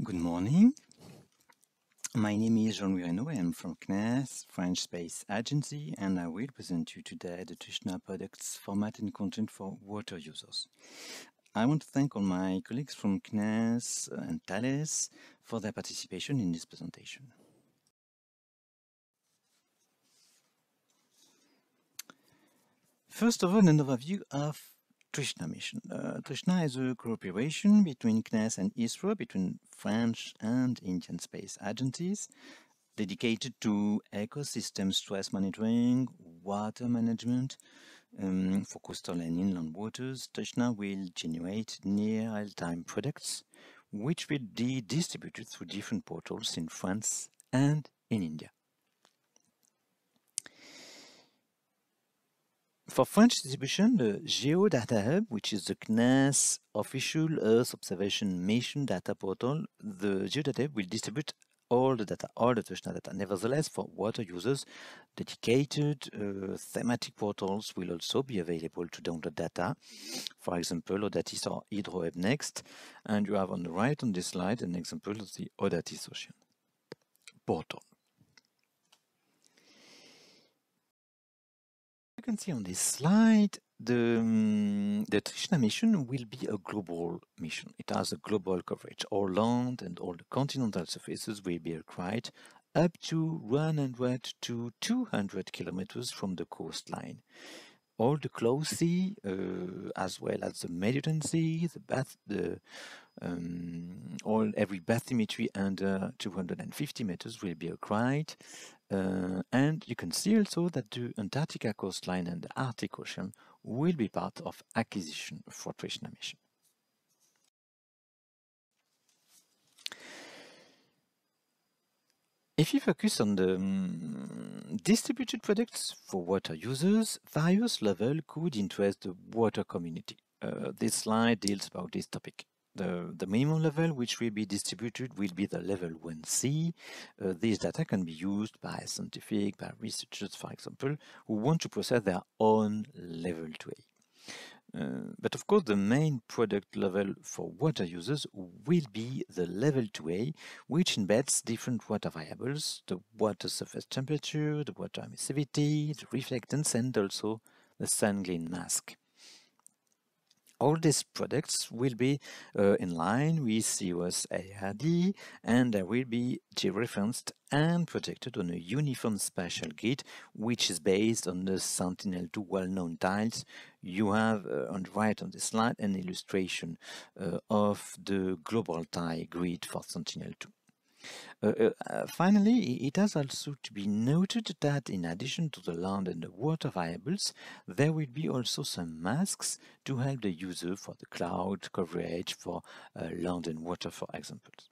Good morning. My name is Raynaud. I am from CNES, French Space Agency, and I will present you today the TRISHNA products, format and content for water users. I want to thank all my colleagues from CNES and Thales for their participation in this presentation. First of all, an overview of TRISHNA mission. TRISHNA is a cooperation between CNES and ISRO, between French and Indian space agencies, dedicated to ecosystem stress monitoring, water management. For coastal and inland waters, TRISHNA will generate near real-time products, which will be distributed through different portals in France and in India. For French distribution, the Geodata Hub, which is the CNES official Earth observation mission data portal, the Geodata Hub will distribute all the data, all the TRISHNA data. Nevertheless, for water users, dedicated thematic portals will also be available to download data. For example, Odatis or HydroHub Next, and you have on the right on this slide an example of the Odatis Ocean portal. You can see on this slide, the TRISHNA mission will be a global mission. It has a global coverage. All land and all the continental surfaces will be required up to 100 to 200 kilometers from the coastline. All the close sea, as well as the Mediterranean Sea, every bathymetry under 250 meters will be required. And you can see also that the Antarctica coastline and the Arctic Ocean will be part of acquisition for TRISHNA mission. If you focus on the distributed products for water users, various levels could interest the water community. This slide deals about this topic. The minimum level which will be distributed will be the level 1C. These data can be used by scientific, by researchers, for example, who want to process their own level 2A. But of course, the main product level for water users will be the level 2A, which embeds different water variables, the water surface temperature, the water emissivity, the reflectance, and also the sun-gleam mask. All these products will be in line with COS ARD, and they will be georeferenced and protected on a uniform spatial grid, which is based on the Sentinel-2 well-known tiles. You have on the right on the slide an illustration of the global tile grid for Sentinel-2. Finally, it has also to be noted that in addition to the land and the water variables, there will be also some masks to help the user for the cloud coverage for land and water, for examples.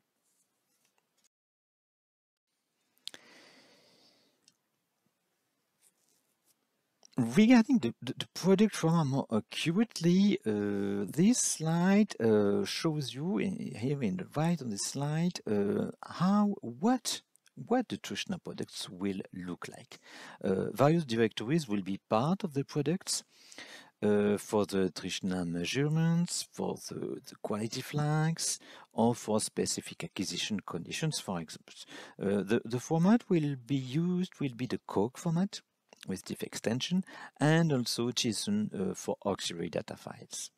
Regarding the product format more accurately, this slide shows you here in the right on the slide what the TRISHNA products will look like. Various directories will be part of the products for the TRISHNA measurements, for the quality flags, or for specific acquisition conditions, for example. The format will be used will be the COG format, with diff extension, and also JSON for auxiliary data files.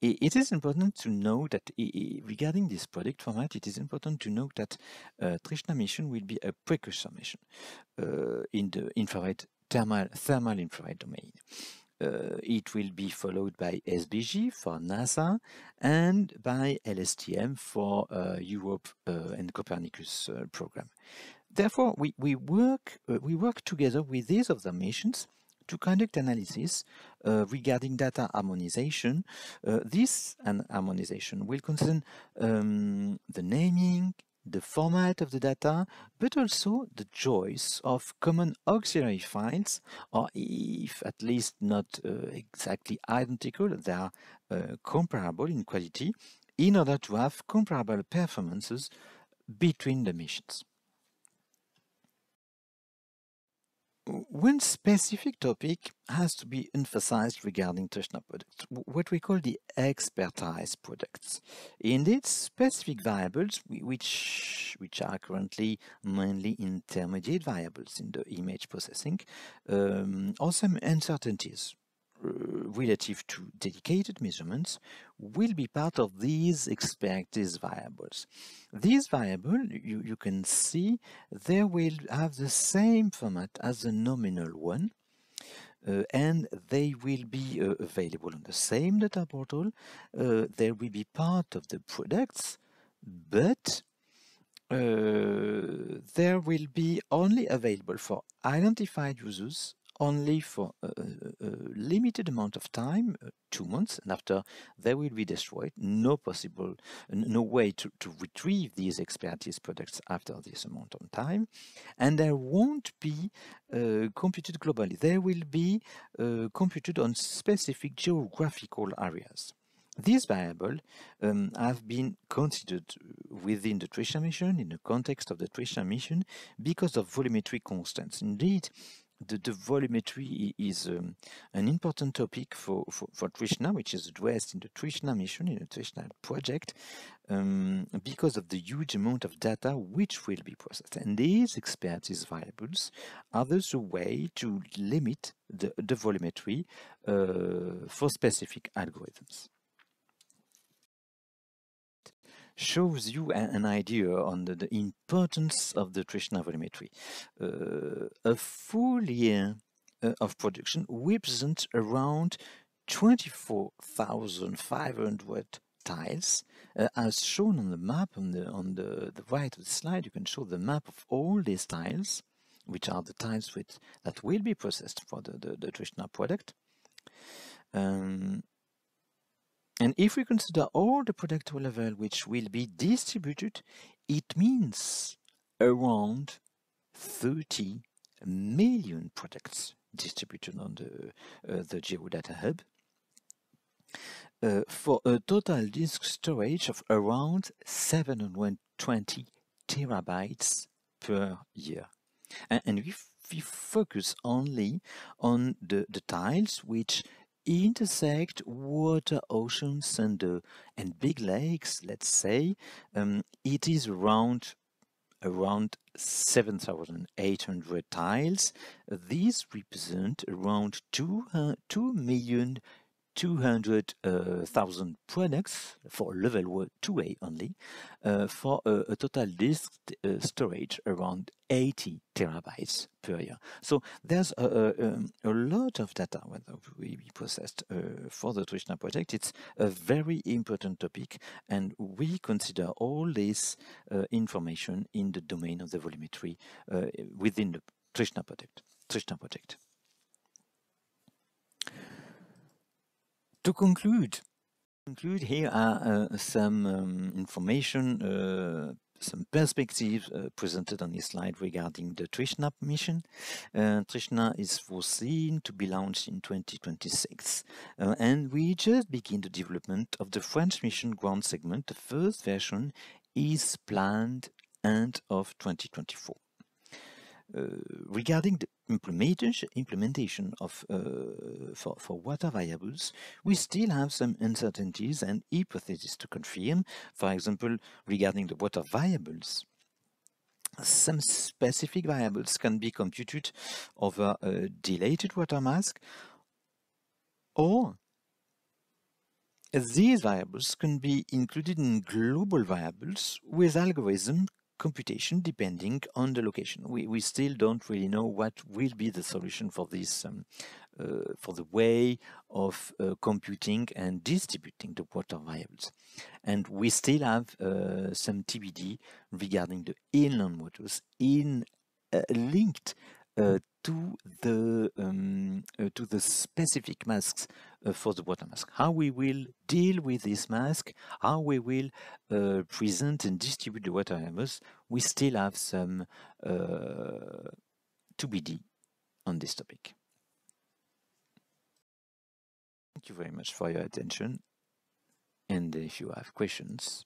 It is important to know that regarding this product format, it is important to note that TRISHNA mission will be a precursor mission in the infrared thermal infrared domain. It will be followed by SBG for NASA and by LSTM for Europe and Copernicus program. Therefore, we work together with these other missions to conduct analysis regarding data harmonization. This harmonization will concern the naming, the format of the data, but also the choice of common auxiliary files, or if at least not exactly identical, they are comparable in quality, in order to have comparable performances between the missions. one specific topic has to be emphasized regarding TRISHNA products, what we call the expertise products. Indeed, specific variables, which are currently mainly intermediate variables in the image processing, or some uncertainties relative to dedicated measurements will be part of these expertise variables. These variables, you can see, they will have the same format as the nominal one, and they will be available on the same data portal. They will be part of the products, but there will be only available for identified users only for a limited amount of time, 2 months, and after they will be destroyed. No way to retrieve these expertise products after this amount of time, and they won't be computed globally. They will be computed on specific geographical areas. These variables have been considered within the TRISHNA mission, in the context of the TRISHNA mission, because of volumetric constants. Indeed, the volumetry is an important topic for TRISHNA, which is addressed in the TRISHNA mission, in the TRISHNA project, because of the huge amount of data which will be processed. And these expertise variables are thus a way to limit the volumetry for specific algorithms. Shows you an idea on the importance of the TRISHNA volumetry. A full year of production represents around 24,500 tiles. As shown on the map on the right of the slide, you can show the map of all these tiles, which are the tiles that will be processed for the TRISHNA product. And if we consider all the product level which will be distributed, it means around 30 million products distributed on the GeoData Hub for a total disk storage of around 720 terabytes per year. And if we focus only on the tiles which intersect water, oceans, and big lakes, let's say, it is around 7,800 tiles. These represent around 2,200,000 products for level 2A only, for a total disk storage around 80 terabytes per year. So there's a lot of data that will be processed for the TRISHNA project. It's a very important topic, and we consider all this information in the domain of the volumetry within the TRISHNA project. To conclude, here are some information, some perspectives presented on this slide regarding the TRISHNA mission. TRISHNA is foreseen to be launched in 2026, and we just begin the development of the French mission ground segment. The first version is planned end of 2024. Regarding the implementation of for water variables, we still have some uncertainties and hypotheses to confirm. For example, regarding the water variables, some specific variables can be computed over a dilated water mask, or these variables can be included in global variables with algorithm computation depending on the location. We still don't really know what will be the solution for this, for the way of computing and distributing the water variables. And we still have some TBD regarding the inland waters linked to the specific masks for the water mask. How we will deal with this mask, how we will present and distribute the water variables, we still have some TBD on this topic. Thank you very much for your attention, and if you have questions,